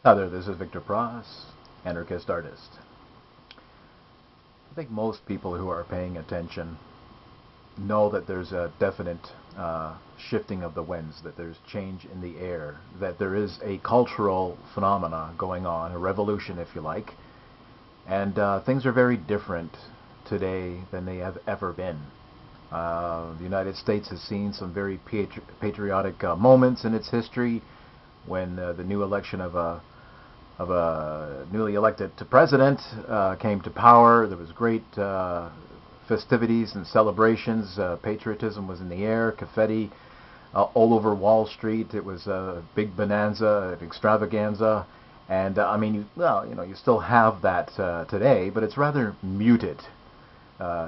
Hi there, this is Victor Pross, anarchist artist. I think most people who are paying attention know that there's a definite shifting of the winds, that there's change in the air, that there is a cultural phenomena going on, a revolution if you like, and things are very different today than they have ever been. The United States has seen some very patriotic moments in its history when the new election of a newly elected president came to power. There was great festivities and celebrations. Patriotism was in the air, confetti all over Wall Street. It was a big bonanza, an extravaganza, and I mean, you still have that today, but it's rather muted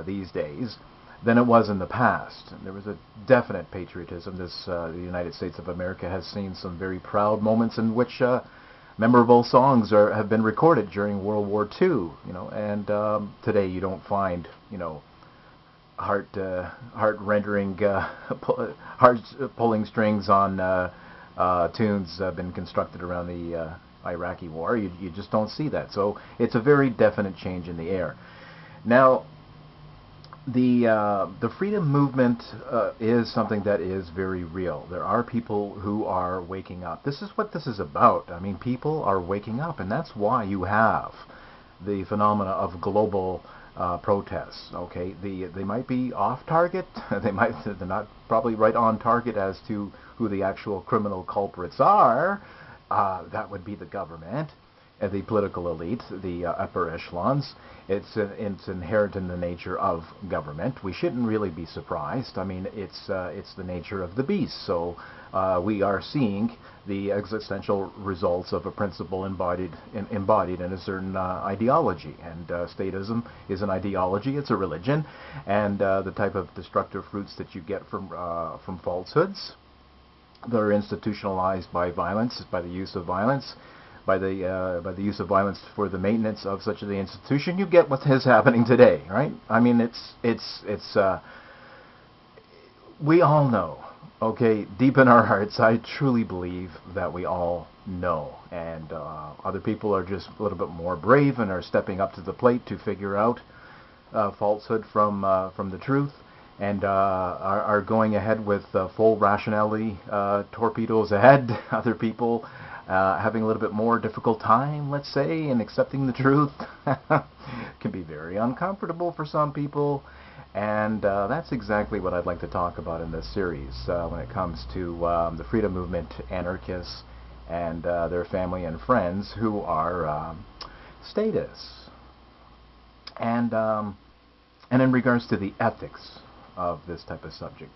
these days than it was in the past. There was a definite patriotism. The United States of America has seen some very proud moments in which memorable songs have been recorded during World War II. And today you don't find heart-rendering, heart pulling strings on tunes been constructed around the Iraqi war. You just don't see that. So it's a very definite change in the air. Now, the freedom movement is something that is very real. There are people who are waking up. This is what this is about. I mean, people are waking up, and that's why you have the phenomena of global protests. Okay, they might be off target. They're not probably right on target as to who the actual criminal culprits are. That would be the government, the political elite, the upper echelons. It's inherent in the nature of government. We shouldn't really be surprised. I mean, it's the nature of the beast. So we are seeing the existential results of a principle embodied in a certain ideology. And statism is an ideology. It's a religion, and the type of destructive fruits that you get from falsehoods that are institutionalized by violence, by the use of violence, by the use of violence for the maintenance of such an institution, you get what is happening today, right? I mean, it's we all know, okay, deep in our hearts, I truly believe that we all know, and other people are just a little bit more brave and are stepping up to the plate to figure out falsehood from the truth, and are going ahead with full rationality torpedoes ahead. Other people having a little bit more difficult time, let's say, in accepting the truth. Can be very uncomfortable for some people, and that's exactly what I'd like to talk about in this series when it comes to the freedom movement anarchists and their family and friends who are statists. And in regards to the ethics of this type of subject,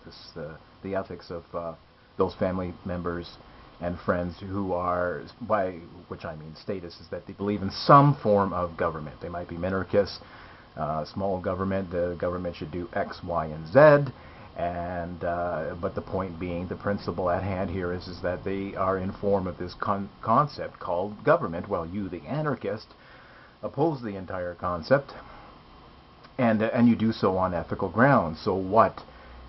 the ethics of those family members and friends who are, by which I mean statists, is that they believe in some form of government. They might be minarchists, small government. The government should do X, Y, and Z. And but the point being, the principle at hand here is that they are in form of this concept called government. Well, you, the anarchist, oppose the entire concept, and you do so on ethical grounds. So what?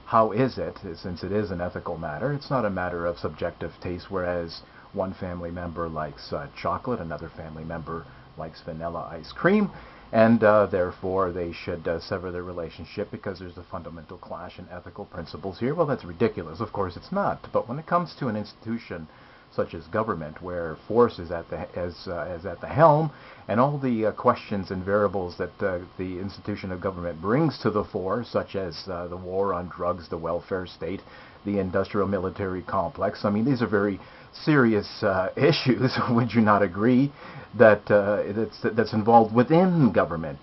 How is it, since it is an ethical matter? It's not a matter of subjective taste, whereas one family member likes chocolate, another family member likes vanilla ice cream, and therefore they should sever their relationship because there's a fundamental clash in ethical principles here. Well, that's ridiculous. Of course it's not. But when it comes to an institution such as government, where force is at the helm, and all the questions and variables that the institution of government brings to the fore, such as the war on drugs, the welfare state, the industrial military complex. I mean, these are very serious issues. Would you not agree that that's involved within government?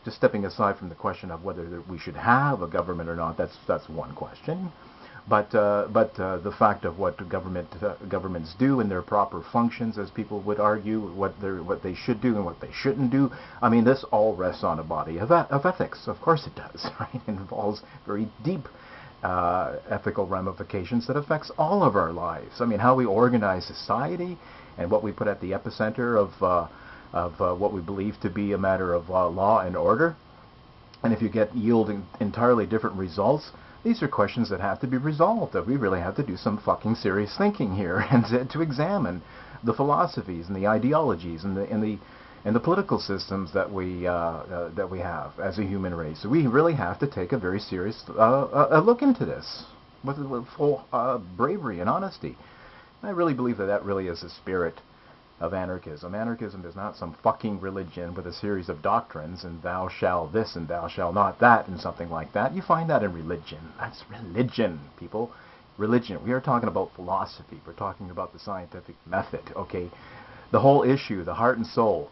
Just stepping aside from the question of whether we should have a government or not. That's one question. But the fact of what governments do in their proper functions, as people would argue, what they should do and what they shouldn't do. I mean, this all rests on a body of ethics. Of course it does. Right? It involves very deep ethical ramifications that affects all of our lives. I mean, how we organize society and what we put at the epicenter of what we believe to be a matter of law and order. And if you get yielding entirely different results, these are questions that have to be resolved, that we really have to do some fucking serious thinking here and to examine the philosophies and the ideologies and the political systems that we have as a human race. So we really have to take a very serious look into this with full bravery and honesty. And I really believe that that really is the spirit of anarchism. Anarchism is not some fucking religion with a series of doctrines and thou shalt this and thou shalt not that and something like that. You find that in religion. That's religion, people. Religion. We are talking about philosophy. We're talking about the scientific method. Okay, the whole issue, the heart and soul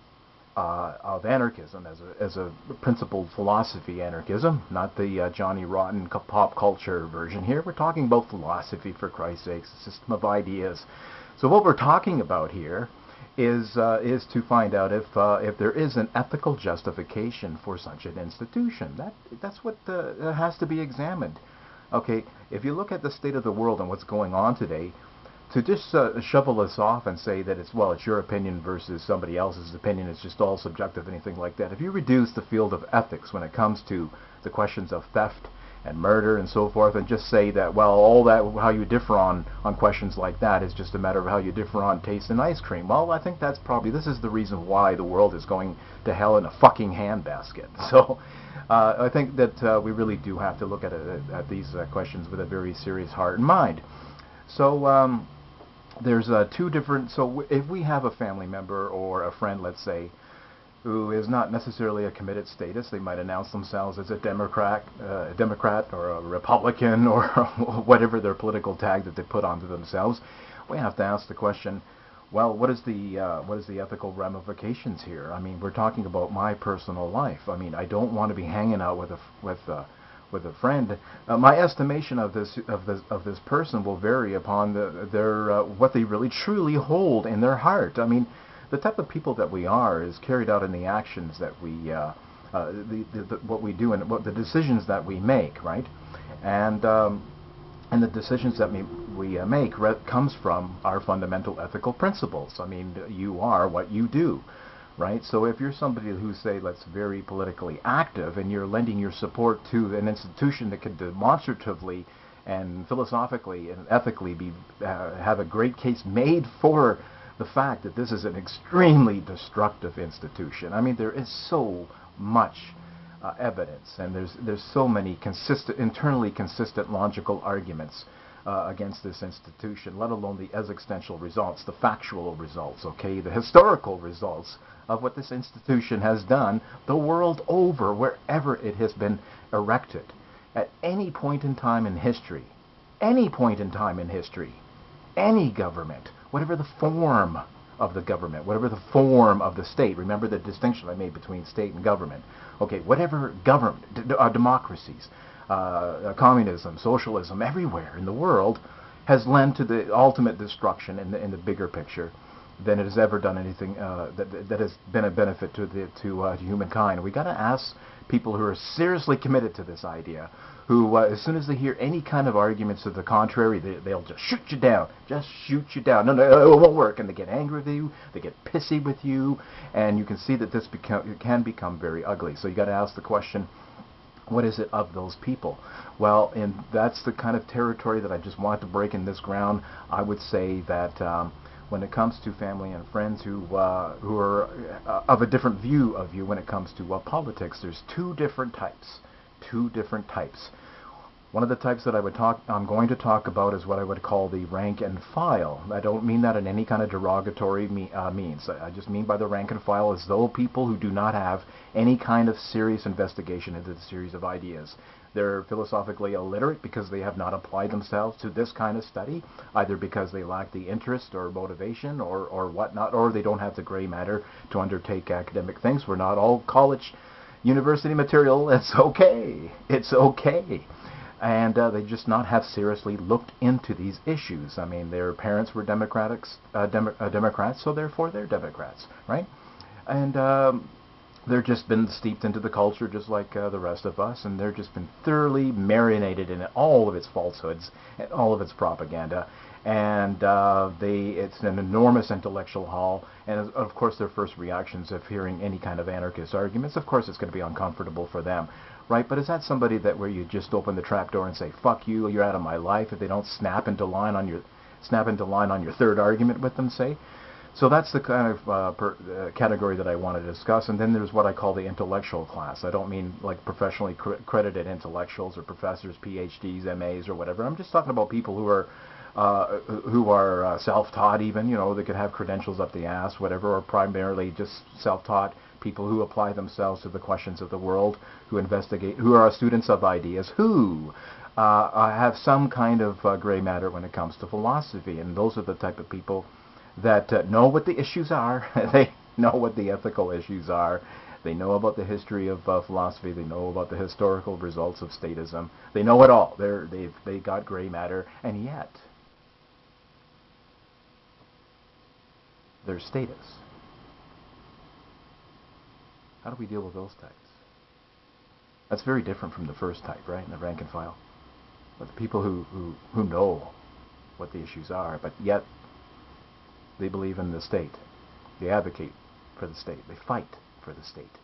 of anarchism as a principled philosophy. Anarchism, not the Johnny Rotten pop culture version here. We're talking about philosophy, for Christ's sakes, a system of ideas. So what we're talking about here is to find out if there is an ethical justification for such an institution. That's what has to be examined. Okay, if you look at the state of the world and what's going on today, to just shovel this off and say that it's your opinion versus somebody else's opinion, it's just all subjective, anything like that. If you reduce the field of ethics when it comes to the questions of theft and murder and so forth, and just say that, well, all that, how you differ on questions like that is just a matter of how you differ on taste in ice cream. Well, I think this is the reason why the world is going to hell in a fucking handbasket. So I think that we really do have to look at these questions with a very serious heart and mind. So there's two different, so if we have a family member or a friend, let's say, who is not necessarily a committed statist, they might announce themselves as a Democrat or a Republican or whatever their political tag that they put onto themselves. We have to ask the question, well, what is the ethical ramifications here? I mean, we're talking about my personal life. I mean, I don't want to be hanging out with a friend. My estimation of this person will vary upon their what they really truly hold in their heart. I mean, the type of people that we are is carried out in the actions that we, what we do and what the decisions that we make, right? And the decisions that we make comes from our fundamental ethical principles. I mean, you are what you do, right? So if you're somebody who, say, that's very politically active and you're lending your support to an institution that could demonstratively and philosophically and ethically have a great case made for the fact that this is an extremely destructive institution. I mean, there is so much evidence, and there's so many internally consistent logical arguments against this institution, let alone the existential results, the factual results, okay, the historical results of what this institution has done the world over, wherever it has been erected, at any point in time in history, any government, whatever the form of the government, whatever the form of the state. Remember the distinction I made between state and government. Okay, whatever government, democracies, communism, socialism, everywhere in the world has led to the ultimate destruction in the bigger picture than it has ever done anything that has been a benefit to humankind. We got to ask people who are seriously committed to this idea, who as soon as they hear any kind of arguments to the contrary, they'll just shoot you down. No, it won't work. And they get angry with you, they get pissy with you, and you can see that this can become very ugly. So you got to ask the question, what is it of those people? Well, and that's the kind of territory that I just want to break in this ground. I would say that when it comes to family and friends who are of a different view of you when it comes to politics, there's two different types. One of the types that I'm going to talk about is what I would call the rank and file. I don't mean that in any kind of derogatory means. I just mean by the rank and file as though people who do not have any kind of serious investigation into the series of ideas. They're philosophically illiterate because they have not applied themselves to this kind of study, either because they lack the interest or motivation or whatnot, or they don't have the gray matter to undertake academic things. We're not all college, university material. It's okay. And they just not have seriously looked into these issues. I mean, their parents were Democrats, so therefore they're Democrats, right? And they've just been steeped into the culture just like the rest of us, and they've just been thoroughly marinated in all of its falsehoods and all of its propaganda. And it's an enormous intellectual haul, and of course their first reactions of hearing any kind of anarchist arguments, of course it's going to be uncomfortable for them, right? But is that somebody that where you just open the trap door and say, fuck you, you're out of my life, if they don't snap into line on your third argument with them, say? So that's the kind of category that I want to discuss. And then there's what I call the intellectual class. I don't mean like professionally credited intellectuals or professors, PhDs, MAs, or whatever. I'm just talking about people who are self-taught even. You know, they could have credentials up the ass, whatever, or primarily just self-taught people who apply themselves to the questions of the world, who investigate, who are students of ideas, who have some kind of gray matter when it comes to philosophy. And those are the type of people that know what the issues are. They know what the ethical issues are. They know about the history of philosophy. They know about the historical results of statism. They know it all. They got gray matter, and yet they're statists. How do we deal with those types? That's very different from the first type, right? The rank and file. But the people who know what the issues are, but yet they believe in the state. They advocate for the state. They fight for the state.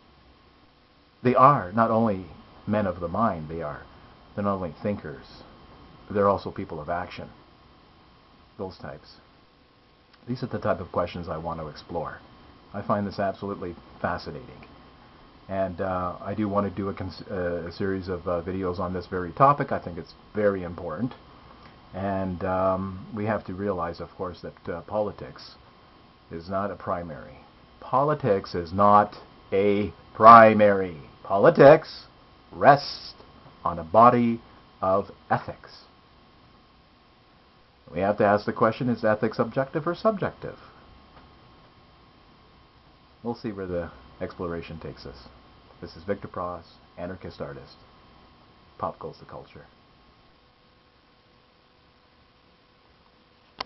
They are not only men of the mind, they're not only thinkers, they're also people of action. Those types. These are the type of questions I want to explore. I find this absolutely fascinating. And I do want to do a series of videos on this very topic. I think it's very important. And we have to realize, of course, that politics is not a primary. Politics is not a primary. Politics rests on a body of ethics. We have to ask the question, is ethics objective or subjective? We'll see where the exploration takes us. This is Victor Pross, anarchist artist. Pop goes the culture.